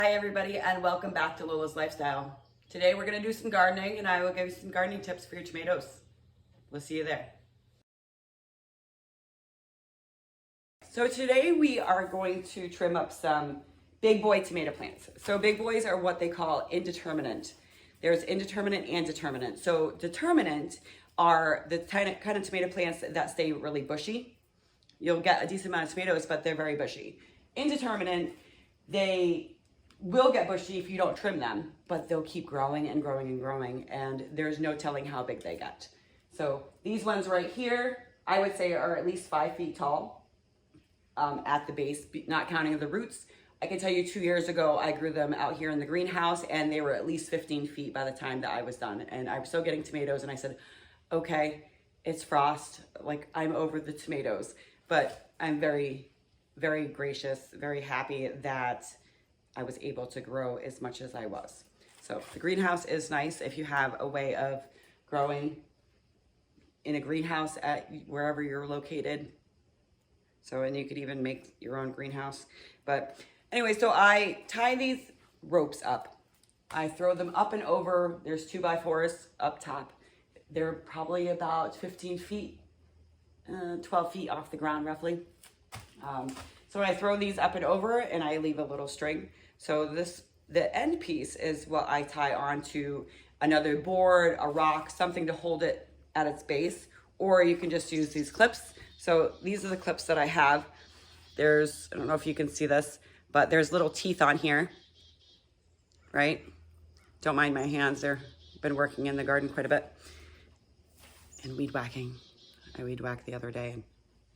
Hi everybody and welcome back to Lola's Lifestyle. Today we're going to do some gardening and I will give you some gardening tips for your tomatoes. We'll see you there. So today we are going to trim up some big boy tomato plants. So big boys are what they call indeterminate. There's indeterminate and determinate. So determinate are the kind of tomato plants that stay really bushy. You'll get a decent amount of tomatoes, but they're very bushy. Indeterminate, they will get bushy if you don't trim them, but they'll keep growing and growing and growing, and there's no telling how big they get. So these ones right here, I would say are at least 5 feet tall at the base, not counting the roots. I can tell you 2 years ago, I grew them out here in the greenhouse and they were at least 15 feet by the time that I was done. And I was still getting tomatoes and I said, okay, it's frost, like I'm over the tomatoes. But I'm very, very gracious, very happy that I was able to grow as much as I was. So the greenhouse is nice if you have a way of growing in a greenhouse at wherever you're located. So, and you could even make your own greenhouse. But anyway, so I tie these ropes up. I throw them up and over. There's 2x4s up top. They're probably about 15 feet, 12 feet off the ground roughly. So I throw these up and over and I leave a little string. So the end piece is what I tie onto another board, a rock, something to hold it at its base, or you can just use these clips. So these are the clips that I have. I don't know if you can see this, but there's little teeth on here, right? Don't mind my hands, they've been working in the garden quite a bit. And weed whacking. I weed whacked the other day and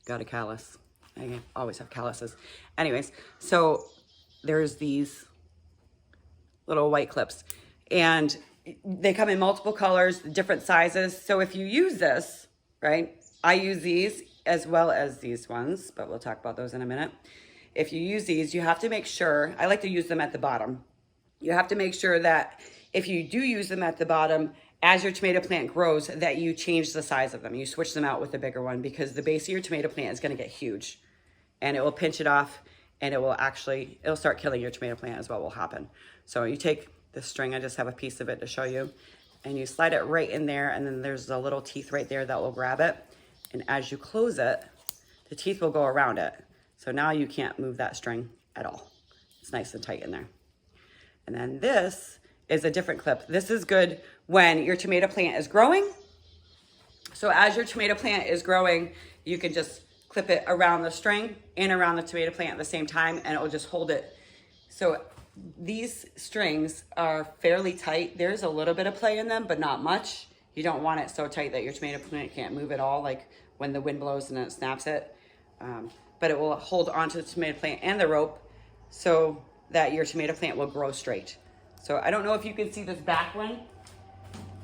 got a callus. I always have calluses. Anyways, so there's these little white clips and they come in multiple colors, different sizes. So if you use this, right, I use these as well as these ones, but we'll talk about those in a minute. If you use these, you have to make sure, I like to use them at the bottom. You have to make sure that if you do use them at the bottom, as your tomato plant grows, that you change the size of them. You switch them out with a bigger one because the base of your tomato plant is gonna get huge and it will pinch it off and it'll start killing your tomato plant is what will happen. So you take the string, I just have a piece of it to show you, and you slide it right in there and then there's the little teeth right there that will grab it. And as you close it, the teeth will go around it. So now you can't move that string at all. It's nice and tight in there. And then this is a different clip. This is good when your tomato plant is growing. So as your tomato plant is growing, you can just clip it around the string and around the tomato plant at the same time and it will just hold it. So these strings are fairly tight. There's a little bit of play in them, but not much. You don't want it so tight that your tomato plant can't move at all, like when the wind blows and it snaps it. But it will hold onto the tomato plant and the rope so that your tomato plant will grow straight. So I don't know if you can see this back one.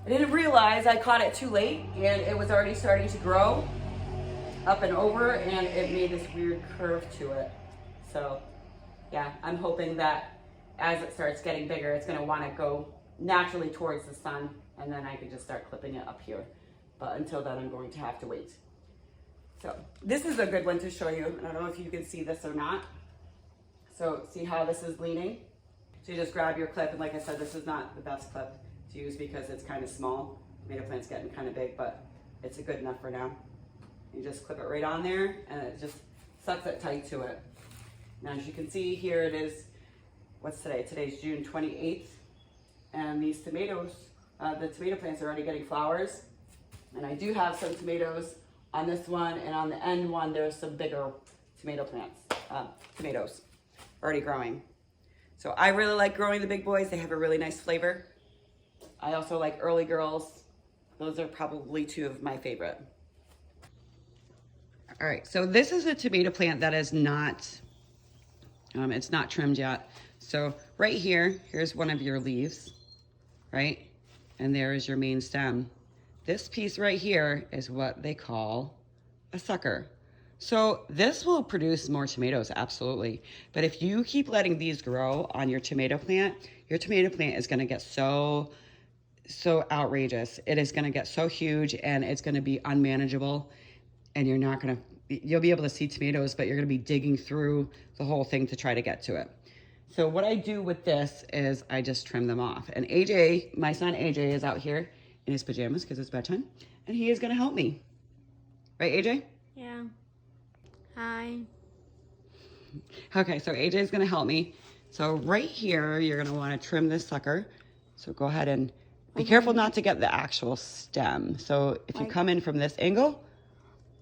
I didn't realize I caught it too late and it was already starting to grow up and over and it made this weird curve to it. So yeah, I'm hoping that as it starts getting bigger, it's gonna wanna go naturally towards the sun and then I can just start clipping it up here. But until then, I'm going to have to wait. So this is a good one to show you. I don't know if you can see this or not. So see how this is leaning? So you just grab your clip, and like I said, this is not the best clip to use because it's kind of small. Tomato plant's getting kind of big, but it's good enough for now. You just clip it right on there and it just sucks it tight to it. Now as you can see here it is, what's today? Today's June 28th. And these tomatoes, the tomato plants are already getting flowers. And I do have some tomatoes on this one, and on the end one there's some bigger tomato plants, tomatoes already growing. So I really like growing the big boys. They have a really nice flavor. I also like early girls. Those are probably two of my favorite. All right, so this is a tomato plant that is not, it's not trimmed yet. So right here, here's one of your leaves, right? And there is your main stem. This piece right here is what they call a sucker. So this will produce more tomatoes, absolutely. But if you keep letting these grow on your tomato plant is gonna get so outrageous. It is gonna get so huge and it's gonna be unmanageable and you'll be able to see tomatoes, but you're gonna be digging through the whole thing to try to get to it. So what I do with this is I just trim them off. And AJ, my son AJ, is out here in his pajamas because it's bedtime, and he is gonna help me. Right, AJ? Yeah. Hi. Okay, so AJ is gonna help me. So right here, you're gonna wanna trim this sucker. So go ahead and be careful not to get the actual stem. So if you come in from this angle,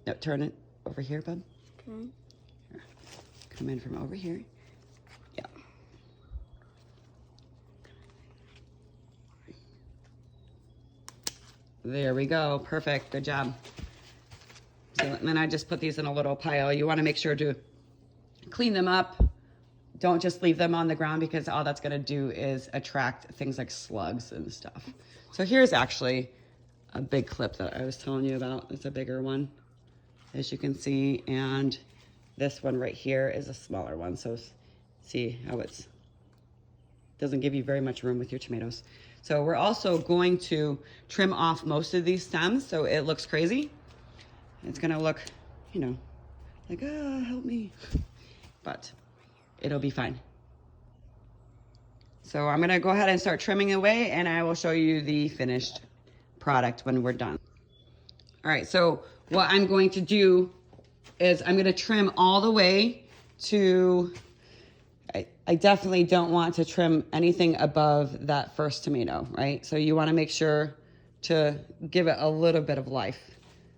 no, turn it over here, bud. Okay. Here. Come in from over here. Yeah. There we go. Perfect. Good job. So and then I just put these in a little pile. You want to make sure to clean them up. Don't just leave them on the ground because all that's going to do is attract things like slugs and stuff. So here's actually a big clip that I was telling you about. It's a bigger one, as you can see. And this one right here is a smaller one. So see how it's doesn't give you very much room with your tomatoes. So we're also going to trim off most of these stems so it looks crazy. It's going to look, you know, like, help me. But it'll be fine. So I'm gonna go ahead and start trimming away, and I will show you the finished product when we're done. All right, so what I'm going to do is I'm gonna trim all the way to, I definitely don't want to trim anything above that first tomato, right? So you wanna make sure to give it a little bit of life,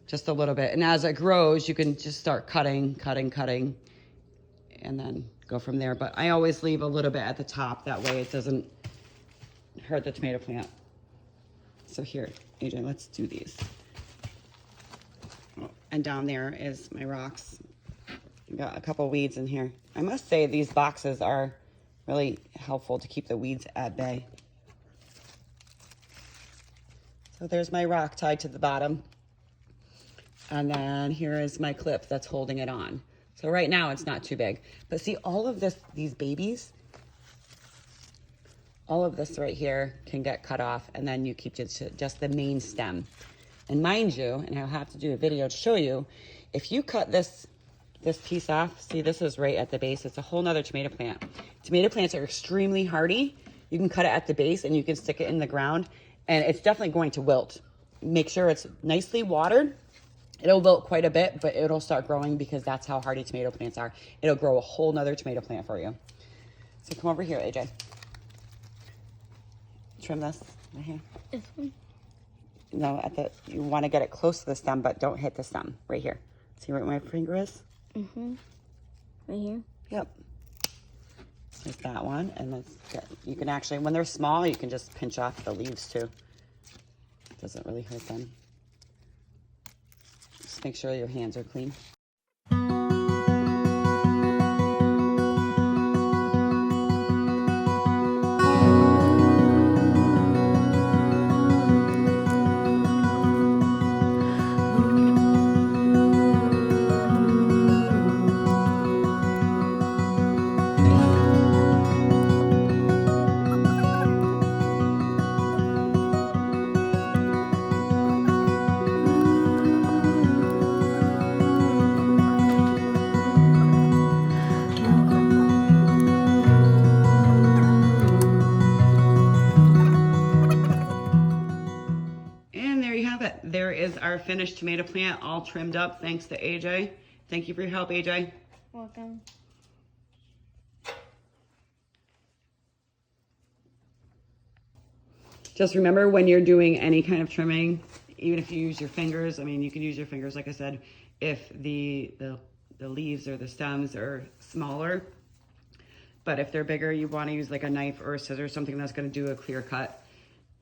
just a little bit. And as it grows, you can just start cutting, and then go from there. But I always leave a little bit at the top. That way it doesn't hurt the tomato plant. So here, AJ, let's do these. Oh, and down there is my rocks. I've got a couple weeds in here. I must say these boxes are really helpful to keep the weeds at bay. So there's my rock tied to the bottom. And then here is my clip that's holding it on. So right now it's not too big, but see all of these babies, all of this right here can get cut off, and then you keep just the main stem. And mind you, and I'll have to do a video to show you, if you cut this piece off, see this is right at the base, it's a whole nother tomato plant. Tomato plants are extremely hardy. You can cut it at the base and you can stick it in the ground, and it's definitely going to wilt. Make sure it's nicely watered. It'll wilt quite a bit, but it'll start growing because that's how hardy tomato plants are. It'll grow a whole nother tomato plant for you. So come over here, AJ. Trim this right here. This one? No, you want to get it close to the stem, but don't hit the stem. Right here. See where my finger is? Mm-hmm. Right here? Yep. There's that one. And you can actually, when they're small, you can just pinch off the leaves too. It doesn't really hurt them. Just make sure your hands are clean. There is our finished tomato plant all trimmed up thanks to AJ. Thank you for your help, AJ. Welcome. Just remember when you're doing any kind of trimming, even if you use your fingers, I mean, you can use your fingers, like I said, if the leaves or the stems are smaller. But if they're bigger, you want to use like a knife or a scissors, something that's going to do a clear cut.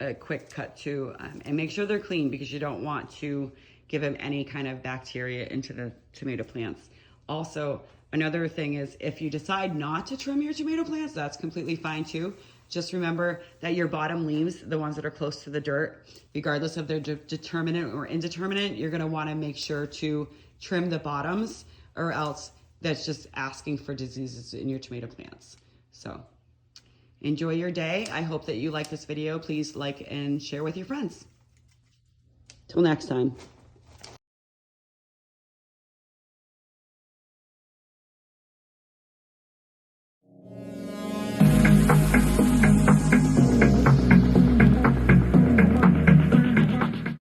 A quick cut too, and make sure they're clean because you don't want to give them any kind of bacteria into the tomato plants. Also, another thing is if you decide not to trim your tomato plants, that's completely fine too. Just remember that your bottom leaves, the ones that are close to the dirt, regardless of their determinate or indeterminate, you're gonna wanna make sure to trim the bottoms, or else that's just asking for diseases in your tomato plants. So enjoy your day. I hope that you like this video. Please like and share with your friends. Till next time.